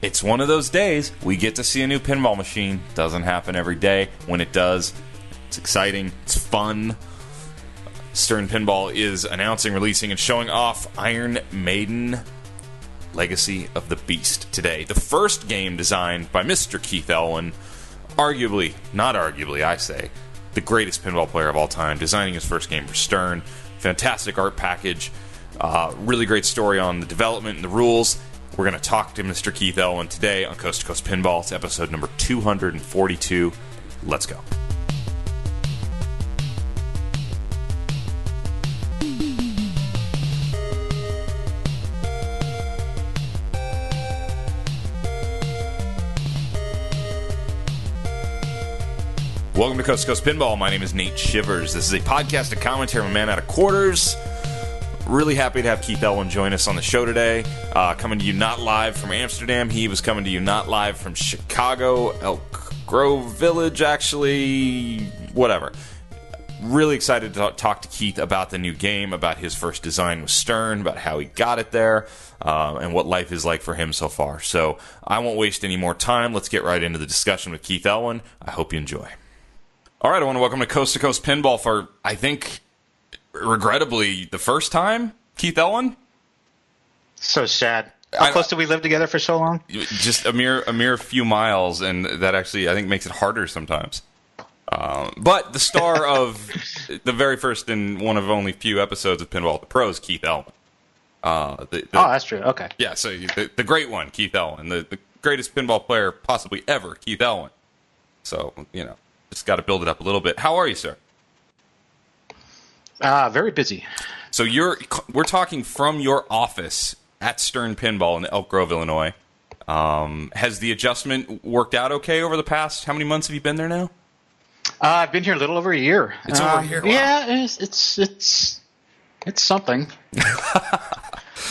It's one of those days we get to see a new pinball machine. Doesn't happen every day. When it does, it's exciting. It's fun. Stern Pinball is announcing, releasing, and showing off Iron Maiden Legacy of the Beast today. The first game designed by Mr. Keith Elwin. Arguably, not arguably, I say, the greatest pinball player of all time, designing his first game for Stern. Fantastic art package. Really great story on the development and the rules. We're going to talk to Mr. Keith Elwin today on Coast to Coast Pinball. It's episode number 242. Let's go. Welcome to Coast to Coast Pinball. My name is Nate Shivers. This is a podcast, a commentary of a man out of quarters. Really happy to have Keith Elwin join us on the show today. Coming to you not live from Amsterdam. He was coming to you not live from Chicago, Elk Grove Village, actually. Whatever. Really excited to talk to Keith about the new game, about his first design with Stern, about how he got it there, and what life is like for him so far. So I won't waste any more time. Let's get right into the discussion with Keith Elwin. I hope you enjoy. All right, I want to welcome to Coast Pinball for, I think, regrettably, the first time, Keith Elwin. So sad. How close did we live together for so long? Just a mere few miles, and that actually, I think, makes it harder sometimes. But the star of the very first and one of only few episodes of Pinball at the Pros, Keith Elwin. That's true. Okay. Yeah, so the great one, Keith Elwin. The greatest pinball player possibly ever, Keith Elwin. So, just got to build it up a little bit. How are you, sir? Very busy. So we're talking from your office at Stern Pinball in Elk Grove, Illinois. Has the adjustment worked out okay over the past? How many months have you been there now? I've been here a little over a year. It's over a year. Wow. Yeah, it's something.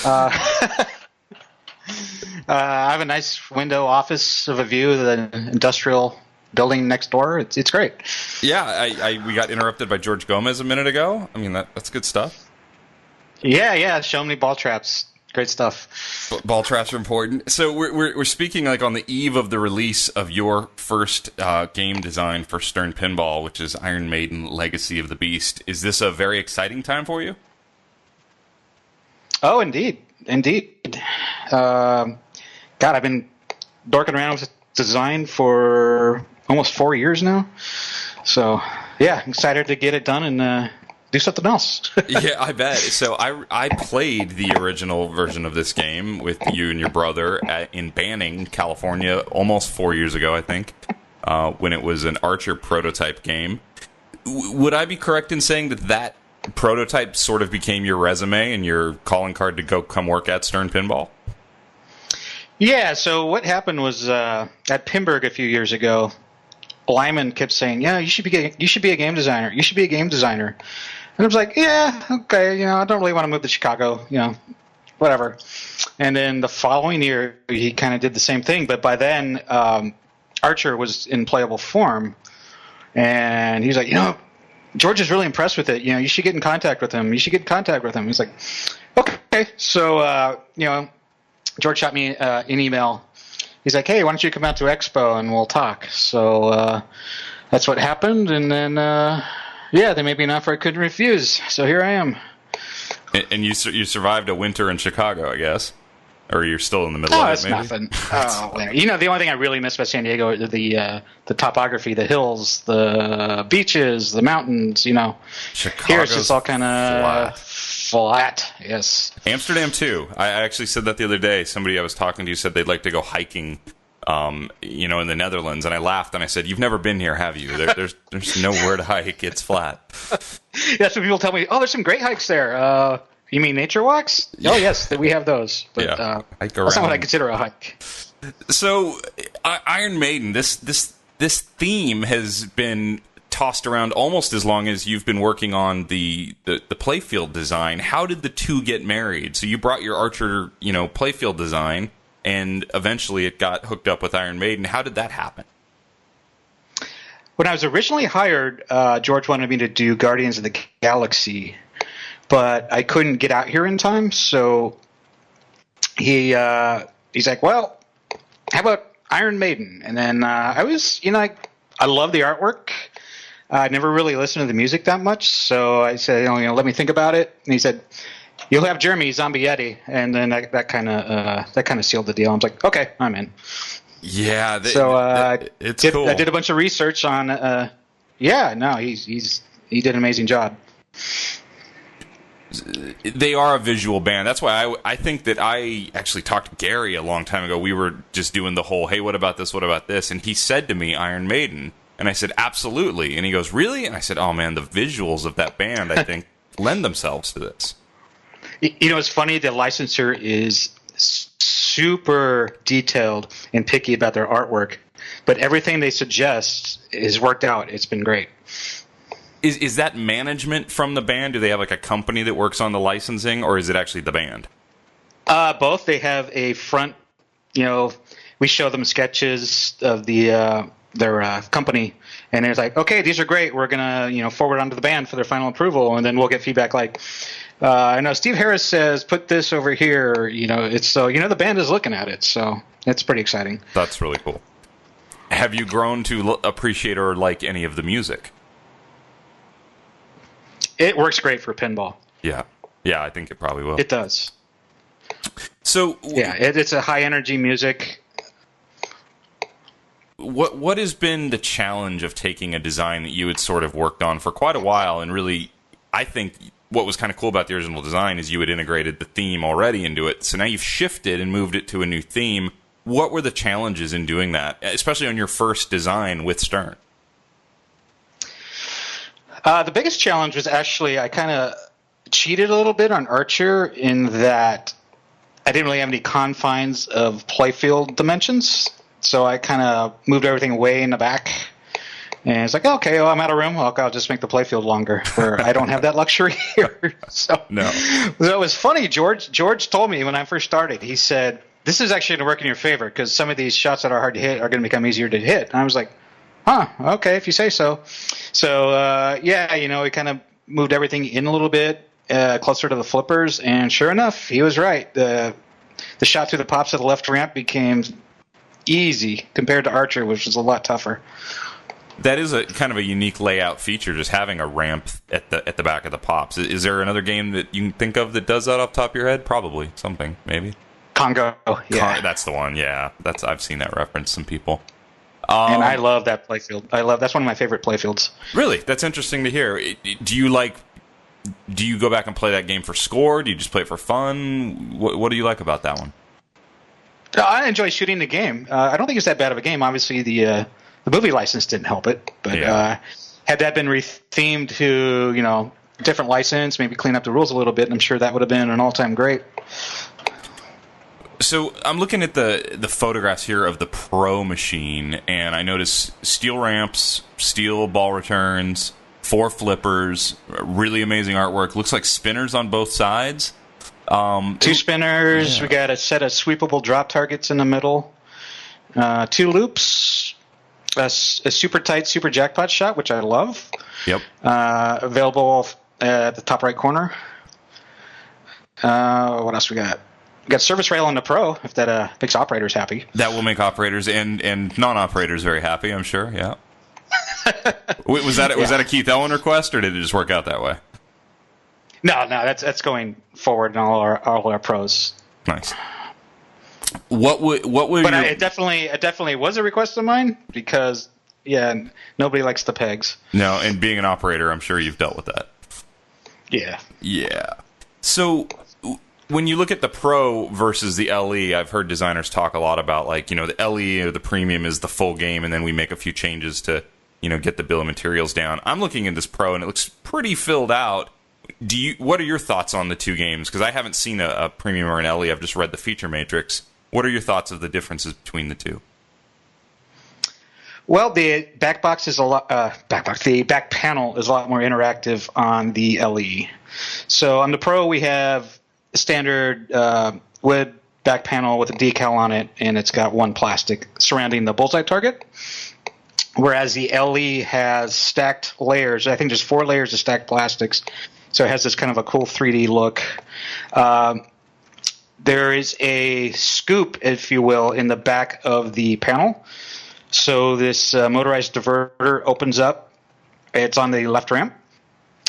I have a nice window office of a view of the industrial building next door. It's great. Yeah, we got interrupted by George Gomez a minute ago. I mean, that's good stuff. Yeah. Show me ball traps. Great stuff. Ball traps are important. So we're speaking like on the eve of the release of your first game design for Stern Pinball, which is Iron Maiden Legacy of the Beast. Is this a very exciting time for you? Oh, indeed. God, I've been dorking around with design for almost 4 years now. So, yeah, excited to get it done and do something else. Yeah, I bet. So I played the original version of this game with you and your brother in Banning, California, almost 4 years ago, I think, when it was an Archer prototype game. Would I be correct in saying that prototype sort of became your resume and your calling card to come work at Stern Pinball? Yeah, so what happened was at Pinburg a few years ago, Lyman kept saying, "Yeah, you should be a game designer. You should be a game designer." And I was like, "Yeah, okay. I don't really want to move to Chicago. Whatever." And then the following year, he kind of did the same thing, but by then, Archer was in playable form, and he's like, George is really impressed with it. You should get in contact with him. He's like, "Okay." So George shot me an email. He's like, "Hey, why don't you come out to Expo and we'll talk?" So that's what happened. And then, they made me an offer I couldn't refuse. So here I am. And you survived a winter in Chicago, I guess? Or you're still in the middle of it, maybe? Nothing. The only thing I really miss about San Diego are the topography, the hills, the beaches, the mountains, Chicago's here it's just all kind of flat, yes. Amsterdam, too. I actually said that the other day. Somebody I was talking to said they'd like to go hiking, in the Netherlands. And I laughed and I said, "You've never been here, have you? There's nowhere to hike. It's flat." That's when people tell me, "Oh, there's some great hikes there." You mean nature walks? Oh, yes, we have those. But that's not what I consider a hike. So, Iron Maiden, this theme has been tossed around almost as long as you've been working on the playfield design. How did the two get married? So you brought your Archer, playfield design, and eventually it got hooked up with Iron Maiden. How did that happen? When I was originally hired, George wanted me to do Guardians of the Galaxy, but I couldn't get out here in time, so he's like, "Well, how about Iron Maiden? And then I was, I love the artwork. I never really listened to the music that much, so I said, let me think about it. And he said, "You'll have Jeremy Zombie Yeti," and then that kind of sealed the deal. I was like, "Okay, I'm in." Yeah, it's cool. I did a bunch of research on. He did an amazing job. They are a visual band. That's why I think that I actually talked to Gary a long time ago. We were just doing the whole, hey, what about this? What about this? And he said to me, Iron Maiden. And I said, absolutely. And he goes, really? And I said, oh, man, the visuals of that band, I think, lend themselves to this. It's funny. The licensor is super detailed and picky about their artwork, but everything they suggest is worked out. It's been great. Is that management from the band? Do they have like a company that works on the licensing, or is it actually the band? Both. They have a front, we show them sketches of their company, and it's like, okay, these are great. We're gonna, forward onto the band for their final approval, and then we'll get feedback like, I know Steve Harris says put this over here. It's so the band is looking at it, so it's pretty exciting. That's really cool. Have you grown to appreciate or like any of the music? It works great for pinball. Yeah, I think it probably will. It does. So yeah, it's a high energy music. What has been the challenge of taking a design that you had sort of worked on for quite a while, and really, I think what was kind of cool about the original design is you had integrated the theme already into it, so now you've shifted and moved it to a new theme. What were the challenges in doing that, especially on your first design with Stern? The biggest challenge was actually I kind of cheated a little bit on Archer in that I didn't really have any confines of playfield dimensions. So I kind of moved everything way in the back. And it's like, okay, I'm out of room. I'll just make the playfield longer. Where I don't have that luxury here. So it was funny. George told me when I first started, he said, this is actually going to work in your favor because some of these shots that are hard to hit are going to become easier to hit. And I was like, okay, if you say so. So, we kind of moved everything in a little bit closer to the flippers. And sure enough, he was right. The shot through the pops of the left ramp became easy compared to Archer, which was a lot tougher. That is a kind of a unique layout feature, just having a ramp at the back of the pops. Is there another game that you can think of that does that off the top of your head? Probably something, maybe. Congo, yeah. That's the one, yeah. I've seen that reference some people. And I love that playfield. That's one of my favorite playfields. Really? That's interesting to hear. Do you go back and play that game for score? Do you just play it for fun? What do you like about that one? I enjoy shooting the game. I don't think it's that bad of a game. Obviously, the movie license didn't help it. But had that been rethemed to, different license, maybe clean up the rules a little bit, I'm sure that would have been an all-time great. So I'm looking at the photographs here of the Pro machine, and I notice steel ramps, steel ball returns, 4 flippers, really amazing artwork. Looks like spinners on both sides. 2 spinners. Yeah. We got a set of sweepable drop targets in the middle. 2 loops. A super tight super jackpot shot, which I love. Yep. Available at the top right corner. What else we got? We got service rail on the Pro, if that makes operators happy. That will make operators and non-operators very happy, I'm sure, yeah. Was that a Keith Ellen request, or did it just work out that way? No, that's going forward in all our Pros. Nice. What would? But it definitely was a request of mine because nobody likes the pegs. No, and being an operator, I'm sure you've dealt with that. Yeah. Yeah. So when you look at the Pro versus the LE, I've heard designers talk a lot about the LE or the Premium is the full game, and then we make a few changes to get the bill of materials down. I'm looking at this Pro, and it looks pretty filled out. What are your thoughts on the 2 games? Because I haven't seen a Premium or an LE. I've just read the feature matrix. What are your thoughts of the differences between the 2? Well, the back box is the back panel is a lot more interactive on the LE. So on the Pro, we have a standard wood back panel with a decal on it, and it's got 1 plastic surrounding the bullseye target. Whereas the LE has stacked layers. I think there's 4 layers of stacked plastics. So it has this kind of a cool 3D look. there is a scoop, if you will, in the back of the panel. So this motorized diverter opens up. It's on the left ramp,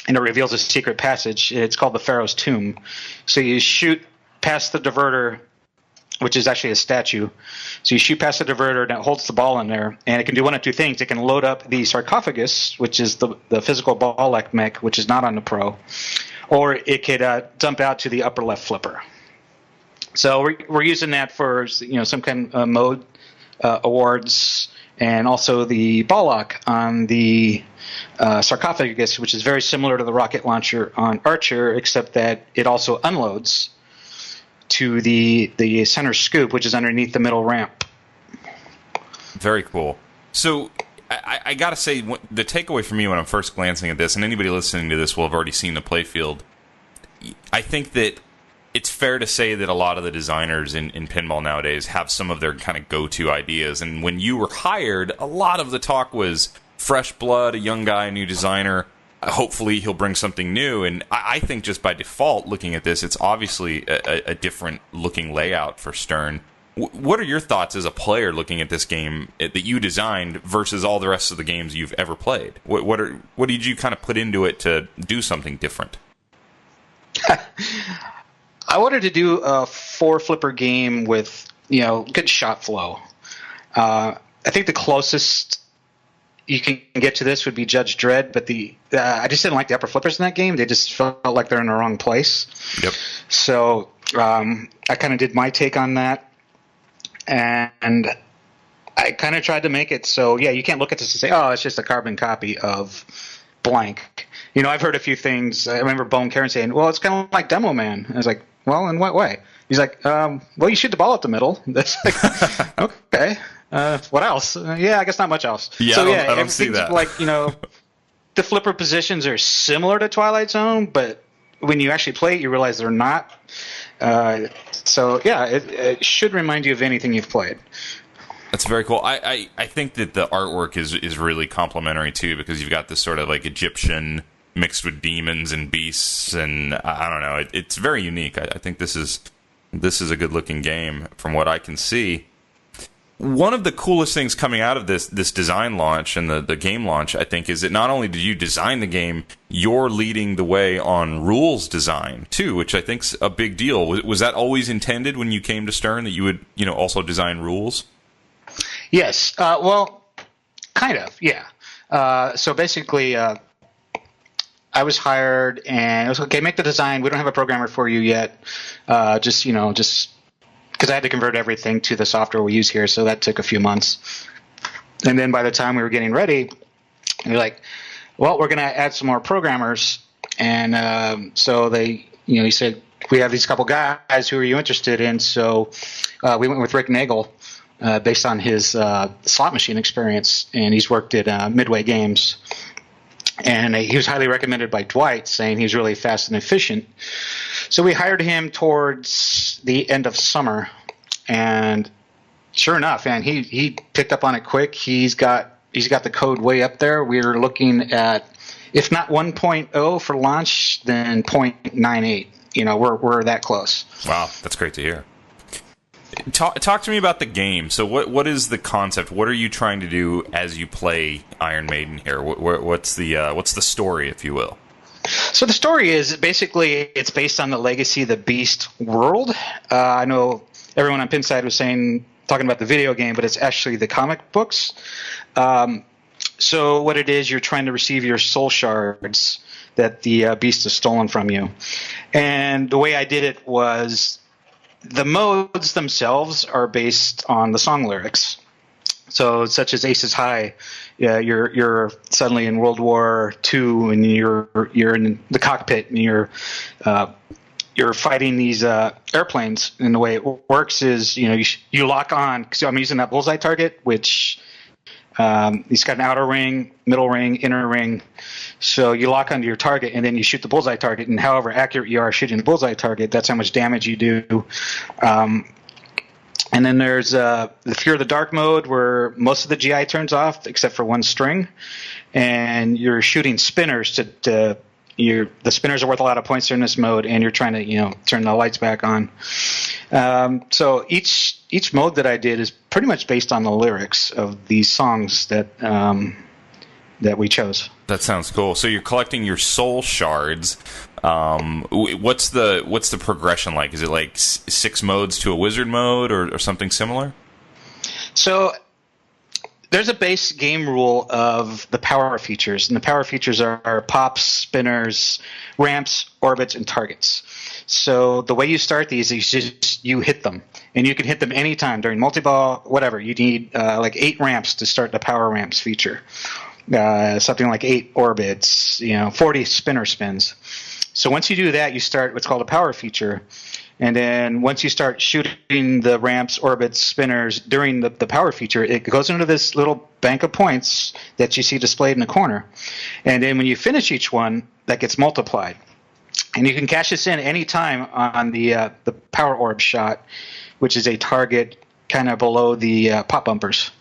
and it reveals a secret passage. It's called the Pharaoh's Tomb. So you shoot past the diverter, which is actually a statue. So you shoot past the diverter, and it holds the ball in there. And it can do one of two things. It can load up the sarcophagus, which is the physical ball-like mech, which is not on the Pro. Or it could dump out to the upper left flipper. So we're using that for some kind of mode awards, and also the ball lock on the sarcophagus, which is very similar to the rocket launcher on Archer, except that it also unloads to the center scoop, which is underneath the middle ramp. Very cool. So I got to say, the takeaway for me when I'm first glancing at this, and anybody listening to this will have already seen the playfield, I think that it's fair to say that a lot of the designers in pinball nowadays have some of their kind of go-to ideas. And when you were hired, a lot of the talk was fresh blood, a young guy, a new designer. Hopefully he'll bring something new. And I think just by default, looking at this, it's obviously a different looking layout for Stern. What are your thoughts as a player looking at this game that you designed versus all the rest of the games you've ever played? What did you kind of put into it to do something different? I wanted to do a 4-flipper game with good shot flow. I think the closest you can get to this would be Judge Dredd, but I just didn't like the upper flippers in that game. They just felt like they're in the wrong place. Yep. So I kind of did my take on that, and I kind of tried to make it so you can't look at this and say, oh, it's just a carbon copy of blank. I've heard a few things. I remember Bone Karen saying, well, it's kind of like Demo Man. I was like, well, in what way? He's like, well, you shoot the ball up the middle. That's like, okay. What else? Yeah, I guess not much else. Yeah, so, I don't see that. Like, the flipper positions are similar to Twilight Zone, but when you actually play it, you realize they're not. It should remind you of anything you've played. That's very cool. I think that the artwork is really complimentary, too, because you've got this sort of like Egyptian mixed with demons and beasts, and I don't know. It's very unique. I think this is a good-looking game from what I can see. One of the coolest things coming out of this design launch and the game launch, I think, is that not only did you design the game, you're leading the way on rules design, too, which I think's a big deal. Was that always intended when you came to Stern, that you would also design rules? Yes. Well, kind of, yeah. So basically, I was hired, and it was, okay, make the design. We don't have a programmer for you yet. Just because I had to convert everything to the software we use here, so that took a few months. And then by the time we were getting ready, we were like, well, we're going to add some more programmers. And so he said, we have these couple guys. Who are you interested in? So we went with Rick Nagel. Based on his slot machine experience, and he's worked at Midway Games. And he was highly recommended by Dwight, saying he's really fast and efficient. So we hired him towards the end of summer, and sure enough, man, he picked up on it quick. He's got the code way up there. We're looking at, if not 1.0 for launch, then 0.98. We're that close. Wow, that's great to hear. Talk to me about the game. So what is the concept? What are you trying to do as you play Iron Maiden here? What's the story, if you will? So the story is basically it's based on the Legacy of the Beast world. I know everyone on Pinside was talking about the video game, but it's actually the comic books. So what it is, you're trying to receive your soul shards that the Beast has stolen from you. And the way I did it was, the modes themselves are based on the song lyrics. So, such as Aces High, you're suddenly in World War II, and you're in the cockpit, and you're fighting these airplanes. And the way it works is, you lock on. So I'm using that bullseye target, which he's got an outer ring, middle ring, inner ring. So you lock onto your target, and then you shoot the bullseye target. And however accurate you are shooting the bullseye target, that's how much damage you do. And then there's the Fear of the Dark mode, where most of the GI turns off except for one string, and you're shooting spinners to the spinners are worth a lot of points during this mode, and you're trying to turn the lights back on. So each mode that I did is pretty much based on the lyrics of these songs that we chose. That sounds cool. So you're collecting your soul shards. What's the progression like? Is it like 6 modes to a wizard mode or something similar? So there's a base game rule of the power features, and the power features are pops, spinners, ramps, orbits, and targets. So the way you start these is you hit them, and you can hit them anytime during multi-ball, whatever. You need like 8 ramps to start the power ramps feature, something like 8 orbits, 40 spinner spins. So once you do that, you start what's called a power feature. And then once you start shooting the ramps, orbits, spinners during the power feature, it goes into this little bank of points that you see displayed in the corner. And then when you finish each one, that gets multiplied. And you can cash this in any time on the power orb shot, which is a target kind of below the pop bumpers.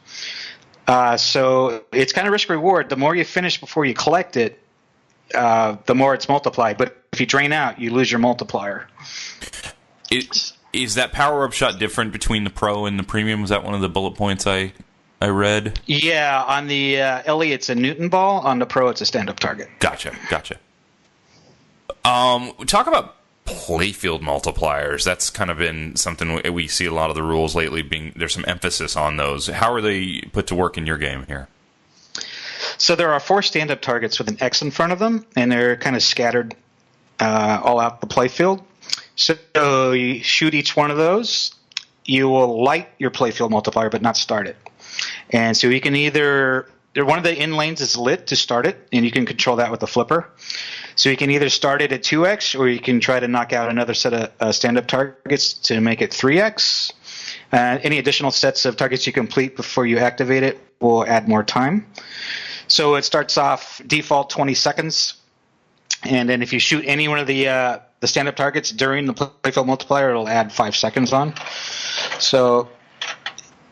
So it's kind of risk-reward. The more you finish before you collect it, the more it's multiplied. But if you drain out, you lose your multiplier. Is that power up shot different between the pro and the premium? Was that one of the bullet points I read? Yeah, on the LE it's a Newton ball. On the pro it's a stand-up target. Gotcha. Talk about playfield multipliers. That's kind of been something we see a lot of the rules lately. There's some emphasis on those. How are they put to work in your game here? So there are 4 stand-up targets with an X in front of them, and they're kind of scattered all out the playfield. So you shoot each one of those. You will light your playfield multiplier, but not start it. And so you can one of the in lanes is lit to start it, and you can control that with the flipper. So you can either start it at 2x, or you can try to knock out another set of stand-up targets to make it 3x. Any additional sets of targets you complete before you activate it will add more time. So it starts off default 20 seconds, and then if you shoot any one of the stand-up targets during the playfield multiplier, it'll add 5 seconds on. So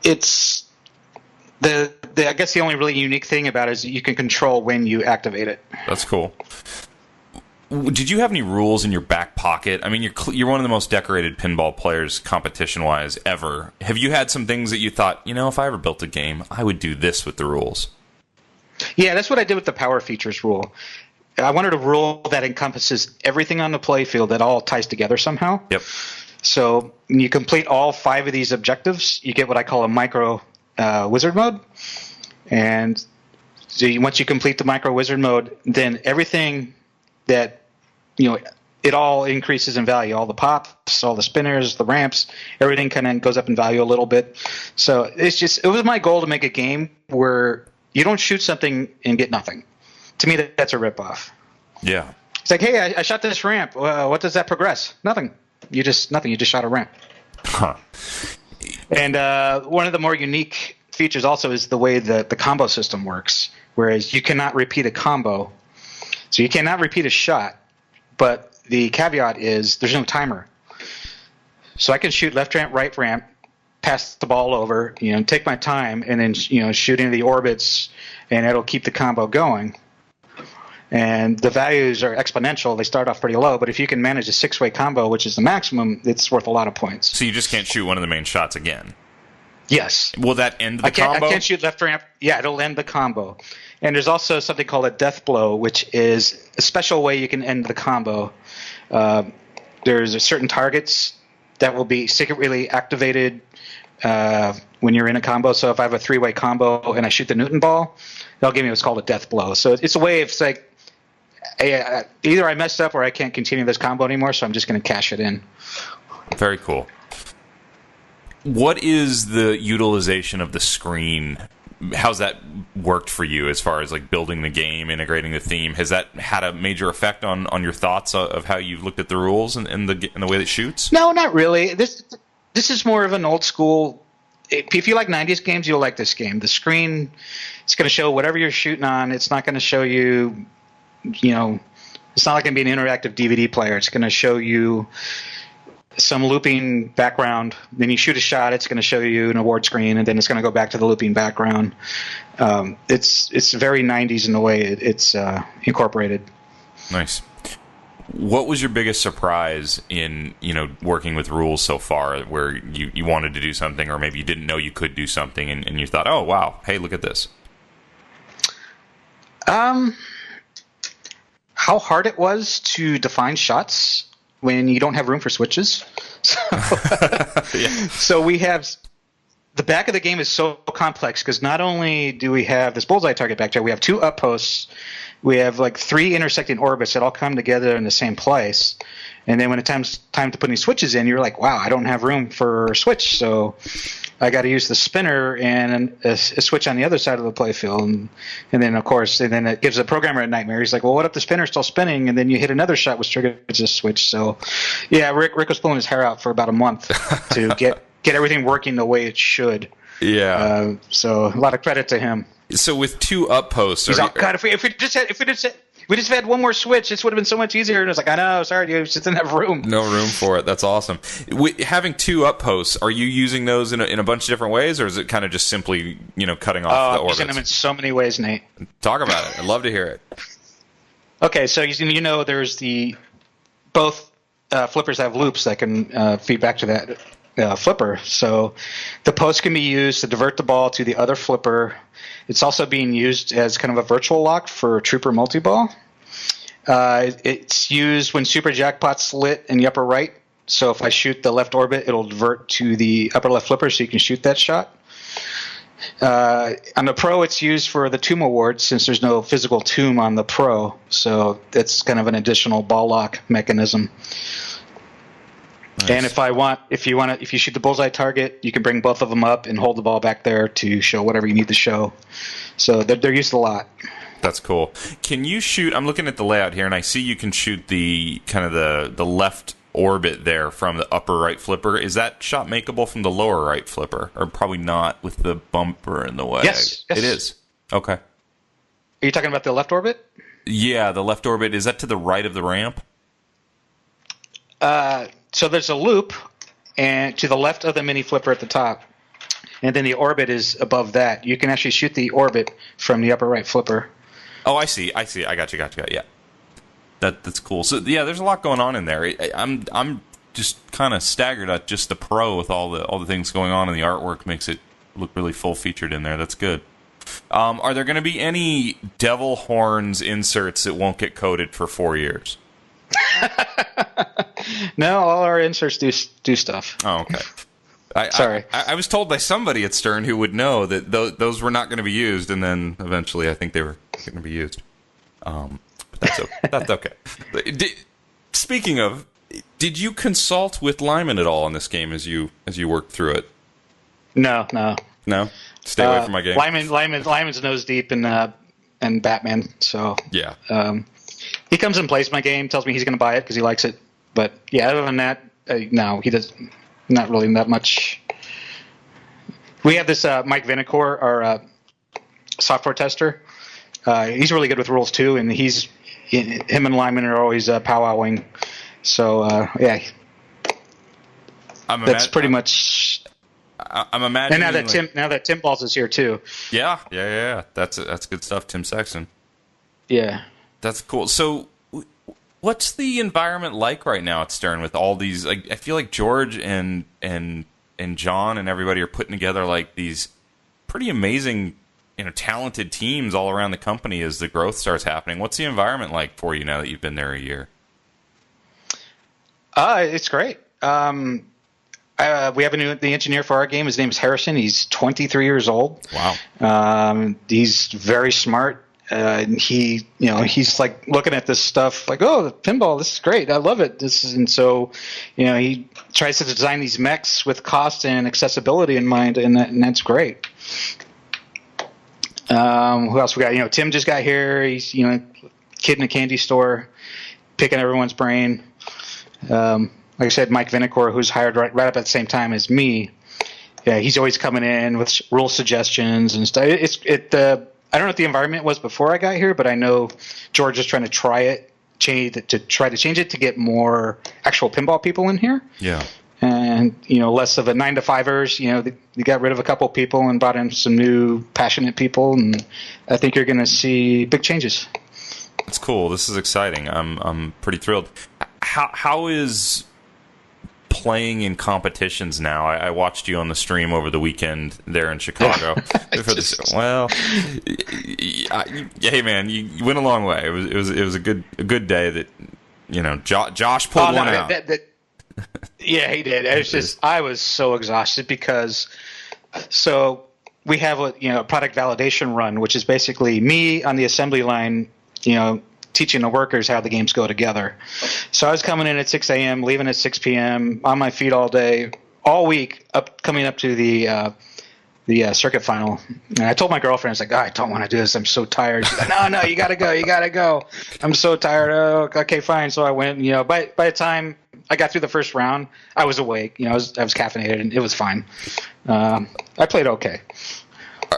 it's I guess the only really unique thing about it is you can control when you activate it. That's cool. Did you have any rules in your back pocket? I mean, you're one of the most decorated pinball players competition-wise ever. Have you had some things that you thought, if I ever built a game, I would do this with the rules? Yeah, that's what I did with the power features rule. I wanted a rule that encompasses everything on the playfield that all ties together somehow. Yep. So when you complete all 5 of these objectives, you get what I call a micro wizard mode. And so once you complete the micro wizard mode, then everything that, it all increases in value. All the pops, all the spinners, the ramps, everything kind of goes up in value a little bit. So it was my goal to make a game where you don't shoot something and get nothing. To me, that's a ripoff. Yeah. It's like, hey, I shot this ramp. What does that progress? Nothing. Nothing. You just shot a ramp. Huh. And one of the more unique features also is the way the combo system works, whereas you cannot repeat a combo. So you cannot repeat a shot, but the caveat is there's no timer. So I can shoot left ramp, right ramp, pass the ball over, take my time, and then, shoot into the orbits, and it'll keep the combo going. And the values are exponential. They start off pretty low, but if you can manage a 6-way combo, which is the maximum, it's worth a lot of points. So you just can't shoot one of the main shots again? Yes. Will that end the combo? I can't shoot left ramp. Yeah, it'll end the combo. And there's also something called a death blow, which is a special way you can end the combo. There's certain targets that will be secretly activated when you're in a combo. So if I have a 3-way combo and I shoot the Newton ball, they'll give me what's called a death blow. So it's a way of like, hey, either I messed up or I can't continue this combo anymore, so I'm just going to cash it in. Very cool. What is the utilization of the screen? How's that worked for you as far as like building the game, integrating the theme? Has that had a major effect on your thoughts of how you've looked at the rules and the way it shoots? No, not really. This is more of an old school. If you like 90s games, you'll like this game. The screen, it's going to show whatever you're shooting on. It's not going to show you, it's not like going to be an interactive DVD player. It's going to show you some looping background. Then you shoot a shot, it's going to show you an award screen, and then it's going to go back to the looping background. It's very 90s in the way it's incorporated. Nice. What was your biggest surprise in, working with rules so far, where you wanted to do something, or maybe you didn't know you could do something, and you thought, oh, wow, hey, look at this? How hard it was to define shots when you don't have room for switches. So, so we have the back of the game is so complex because not only do we have this bullseye target back there, we have 2 up posts, we have like 3 intersecting orbits that all come together in the same place. And then when it's time to put any switches in, you're like, wow, I don't have room for a switch, so I got to use the spinner and a switch on the other side of the playfield. And then, of course, and then it gives the programmer a nightmare. He's like, well, what if the spinner's still spinning? And then you hit another shot which triggers a switch. So, yeah, Rick was pulling his hair out for about a month to get everything working the way it should. Yeah. So a lot of credit to him. So with 2 up posts, God, if we just had one more switch, this would have been so much easier. And I was like, I know, sorry, you just didn't have room. No room for it. That's awesome. Having 2 up posts, are you using those in a bunch of different ways, or is it kind of just simply, cutting off the orbits? I'm using them in so many ways, Nate. Talk about it. I'd love to hear it. Okay, so there's both flippers have loops that can feed back to that flipper. So the post can be used to divert the ball to the other flipper. It's also being used as kind of a virtual lock for Trooper Multiball. It's used when Super Jackpot's lit in the upper right. So if I shoot the left orbit, it'll divert to the upper left flipper so you can shoot that shot. On the Pro, it's used for the Tomb Award since there's no physical tomb on the Pro. So that's kind of an additional ball lock mechanism. Nice. And if you shoot the bullseye target, you can bring both of them up and hold the ball back there to show whatever you need to show. So they're used a lot. That's cool. Can you shoot? I'm looking at the layout here, and I see you can shoot the kind of the left orbit there from the upper right flipper. Is that shot makeable from the lower right flipper, or probably not with the bumper in the way? Yes. It is. Okay. Are you talking about the left orbit? Yeah, the left orbit. Is that to the right of the ramp? So there's a loop, and to the left of the mini flipper at the top, and then the orbit is above that. You can actually shoot the orbit from the upper right flipper. Oh, I see. I got you. Yeah, that's cool. So yeah, there's a lot going on in there. I'm just kind of staggered at just the Pro with all the things going on, and the artwork makes it look really full featured in there. That's good. Are there going to be any devil horns inserts that won't get coded for 4 years? No, all our inserts do stuff. Oh, okay. Sorry. I was told by somebody at Stern who would know that those were not going to be used, and then eventually I think they were going to be used. But that's okay. Speaking of, did you consult with Lyman at all in this game as you worked through it? No. Stay away from my game. Lyman's nose deep in Batman. So yeah. He comes and plays my game, tells me he's going to buy it because he likes it. But yeah, other than that, no, he does not really that much. We have this Mike Vinicor, our software tester. He's really good with rules too, and him and Lyman are always powwowing. So yeah, that's pretty much. I'm imagining. And now that Tim Balls is here too. Yeah. That's good stuff, Tim Sexton. Yeah, that's cool. So, what's the environment like right now at Stern with all these? Like, I feel like George and John and everybody are putting together like these pretty amazing, talented teams all around the company as the growth starts happening. What's the environment like for you now that you've been there a year? It's great. We have the engineer for our game. His name's Harrison. He's 23 years old. Wow. He's very smart. He's like looking at this stuff like, oh, the pinball, this is great. I love it. He tries to design these mechs with cost and accessibility in mind, and that's great. Who else we got? Tim just got here. He's, kid in a candy store, picking everyone's brain. Like I said, Mike Vinicor, who's hired right up at the same time as me. Yeah, he's always coming in with rule suggestions and stuff. I don't know what the environment was before I got here, but I know George is trying to change it to get more actual pinball people in here. Yeah. And, less of a 9-to-5ers. They got rid of a couple people and brought in some new passionate people, and I think you're going to see big changes. That's cool. This is exciting. I'm pretty thrilled. How is playing in competitions now? I watched you on the stream over the weekend there in Chicago. Hey man, you went a long way. It was a good day that Josh pulled one out. Yeah, he did. It was just I was so exhausted because we have a product validation run, which is basically me on the assembly line, teaching the workers how the games go together. So I was coming in at 6 a.m., leaving at 6 p.m., on my feet all day, all week, coming up to the circuit final. And I told my girlfriend, I was like, I don't want to do this. I'm so tired. She's like, no, you got to go. I'm so tired. Oh, okay, fine. So I went. By the time I got through the first round, I was awake. I was caffeinated, and it was fine. I played okay.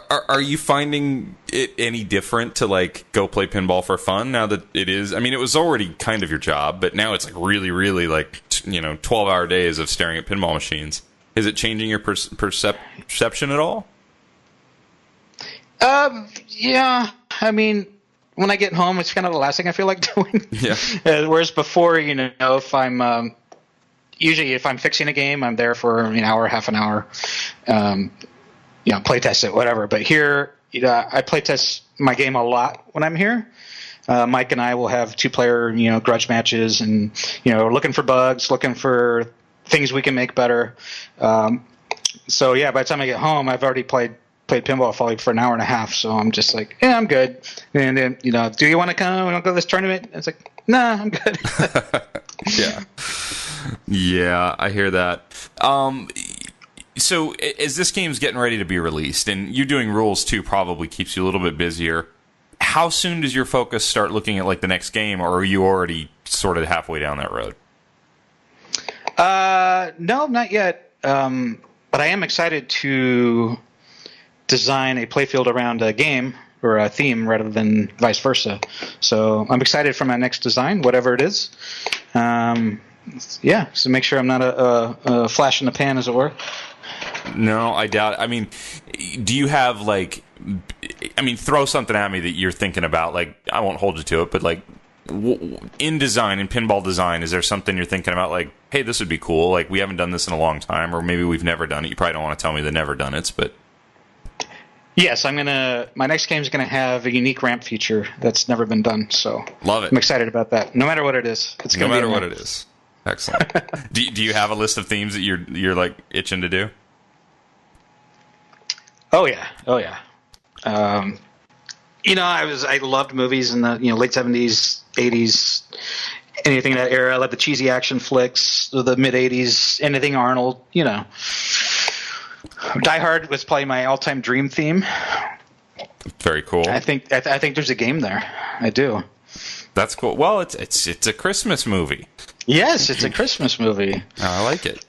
Are you finding it any different to go play pinball for fun now that it is? I mean, it was already kind of your job, but now it's really, really 12-hour days of staring at pinball machines. Is it changing your perception at all? Yeah. I mean, when I get home, it's kind of the last thing I feel like doing. Yeah. Whereas before, if I'm usually if I'm fixing a game, I'm there for an hour, half an hour. Play test it, whatever. But here, I play test my game a lot when I'm here. Mike and I will have 2-player, grudge matches, and looking for bugs, looking for things we can make better. So yeah, by the time I get home, I've already played pinball for an hour and a half. So I'm just like, yeah, I'm good. And then do you want to come? We don't go to this tournament. And it's like, nah, I'm good. Yeah, I hear that. So as this game's getting ready to be released, and you doing rules too probably keeps you a little bit busier, how soon does your focus start looking at the next game, or are you already sort of halfway down that road? No, not yet. But I am excited to design a playfield around a game or a theme rather than vice versa. So I'm excited for my next design, whatever it is. So make sure I'm not a flash in the pan, as it were. No, I doubt it. I mean, do you have throw something at me that you're thinking about. I won't hold you to it, but in pinball design, is there something you're thinking about? Hey, this would be cool. We haven't done this in a long time, or maybe we've never done it. You probably don't want to tell me the never done it's, but yes, my next game is gonna have a unique ramp feature that's never been done. So love it. I'm excited about that. No matter what it is, it's gonna no matter what it is. Excellent. Do you have a list of themes that you're itching to do? Oh yeah. I loved movies in the late 70s, 80s, anything in that era. I love the cheesy action flicks, the mid 80s, anything Arnold. Die Hard was probably my all-time dream theme. Very cool. I think there's a game there. I do. That's cool. Well, it's a Christmas movie. Yes, it's a Christmas movie. I like it.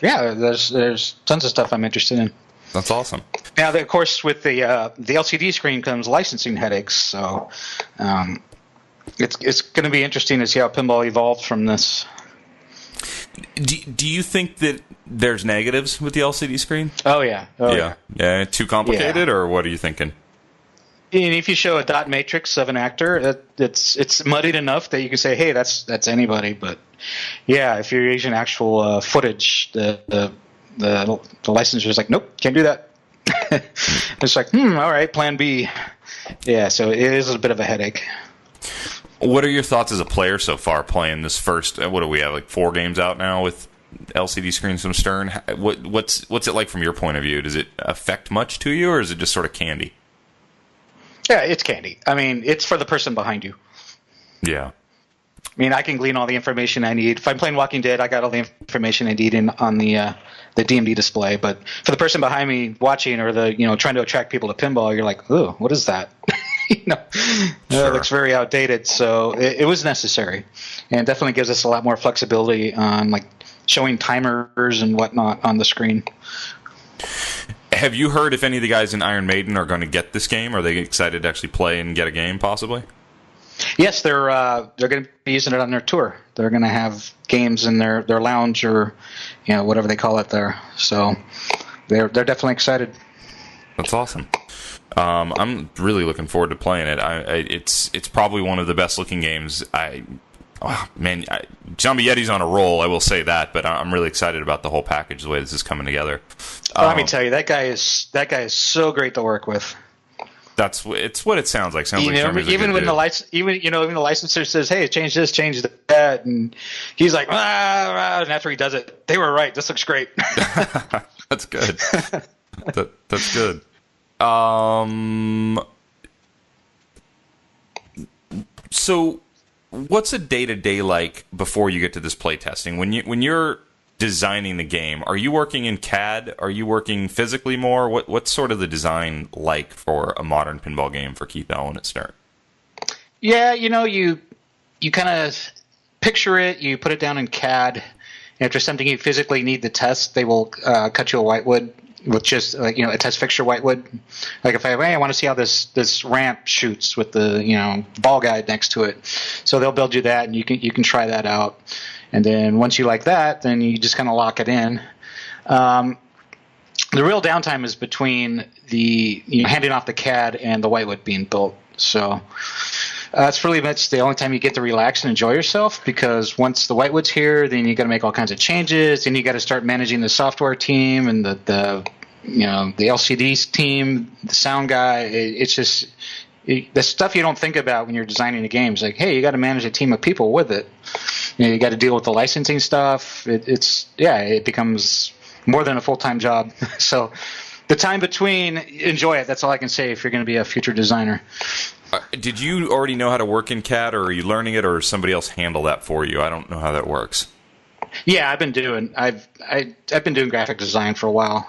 There's tons of stuff I'm interested in. That's awesome. Now, of course, with the LCD screen comes licensing headaches. So it's going to be interesting to see how pinball evolves from this. Do you think that there's negatives with the LCD screen? Oh yeah. Yeah. Too complicated, or what are you thinking? And if you show a dot matrix of an actor, it's muddied enough that you can say, "Hey, that's anybody." But yeah, if you're using actual footage, the licensor is like, "Nope, can't do that." It's like, all right, plan B. Yeah, so it is a bit of a headache. What are your thoughts as a player so far playing this first? What do we have? 4 games out now with LCD screens from Stern. What's it like from your point of view? Does it affect much to you, or is it just sort of candy? Yeah, it's candy. I mean, it's for the person behind you. Yeah. I mean, I can glean all the information I need. If I'm playing Walking Dead, I got all the information I need on the DMD display. But for the person behind me watching, or trying to attract people to pinball, you're like, ooh, what is that? Sure. It looks very outdated. So it was necessary, and definitely gives us a lot more flexibility on showing timers and whatnot on the screen. Have you heard if any of the guys in Iron Maiden are going to get this game? Are they excited to actually play and get a game, possibly? Yes, they're going to be using it on their tour. They're going to have games in their lounge, or whatever they call it there. So they're definitely excited. That's awesome. I'm really looking forward to playing it. It's probably one of the best looking games. Zombie Yeti's on a roll, I will say that, but I'm really excited about the whole package, the way this is coming together. Let me tell you, that guy is so great to work with. It's what it sounds like. Even when the licensor says, "Hey, change this, change that," and he's like, and after he does it, they were right. This looks great. That's good. That's good. So, what's a day-to-day like before you get to this playtesting? When you're designing the game, are you working in CAD? Are you working physically more? What's sort of the design like for a modern pinball game for Keith Ellen at Stern? Yeah, you kind of picture it, you put it down in CAD, and if there's something you physically need to test, they will cut you a whitewood with just a test fixture whitewood. Like if I want to see how this ramp shoots with the ball guide next to it, so they'll build you that, and you can try that out. And then once you like that, then you just kind of lock it in. The real downtime is between the handing off the CAD and the whitewood being built. So that's really much the only time you get to relax and enjoy yourself, because once the whitewood's here, then you got to make all kinds of changes. Then you got to start managing the software team and the LCD team, the sound guy. It's just the stuff you don't think about when you're designing a game. It's like, hey, you got to manage a team of people with it. You got to deal with the licensing stuff. It becomes more than a full-time job. So the time between, enjoy it. That's all I can say if you're going to be a future designer. Did you already know how to work in CAD, or are you learning it, or does somebody else handle that for you? I don't know how that works. Yeah, I've been doing graphic design for a while.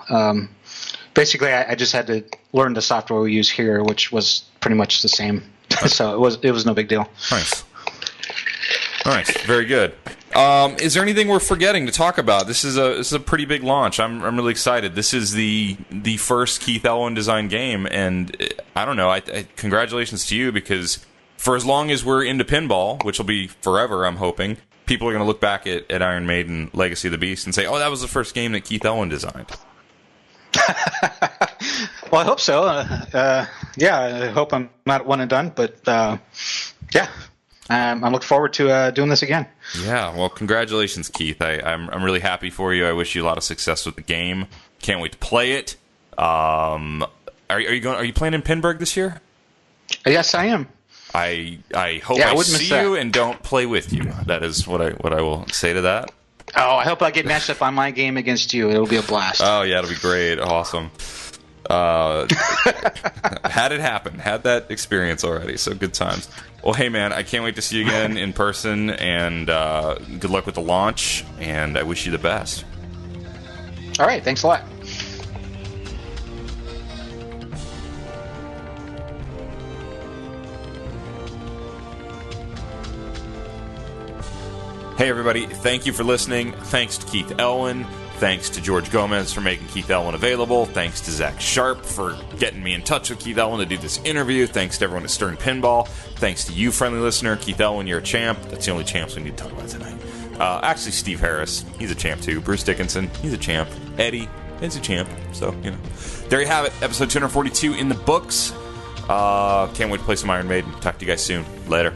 Basically, I just had to learn the software we use here, which was pretty much the same. So it was no big deal. Nice. All right, very good. Is there anything we're forgetting to talk about? This is a pretty big launch. I'm really excited. This is the first Keith Elwin designed game, and I don't know. Congratulations to you, because for as long as we're into pinball, which will be forever, I'm hoping, people are going to look back at Iron Maiden, Legacy of the Beast, and say, "Oh, that was the first game that Keith Elwin designed." Well, I hope so. I hope I'm not one and done, but yeah. I'm looking forward to doing this again. Yeah, well, congratulations, Keith. I'm really happy for you. I wish you a lot of success with the game. Can't wait to play it. Are you playing in Pinburg this year? Yes, I am. I hope I see you and don't play with you. That is what I will say to that. Oh, I hope I get matched up on my game against you. It'll be a blast. Oh yeah, it'll be great. Awesome. Had it happen. Had that experience already. So good times. Well, hey man, I can't wait to see you again in person, and good luck with the launch, and I wish you the best. All right, thanks a lot. Hey everybody, thank you for listening. Thanks to Keith Elwin. Thanks to George Gomez for making Keith Elwin available. Thanks to Zach Sharp for getting me in touch with Keith Elwin to do this interview. Thanks to everyone at Stern Pinball. Thanks to you, friendly listener. Keith Elwin, you're a champ. That's the only champs we need to talk about tonight. Actually, Steve Harris, he's a champ too. Bruce Dickinson, he's a champ. Eddie is a champ. So, there you have it. Episode 242 in the books. Can't wait to play some Iron Maiden. Talk to you guys soon. Later.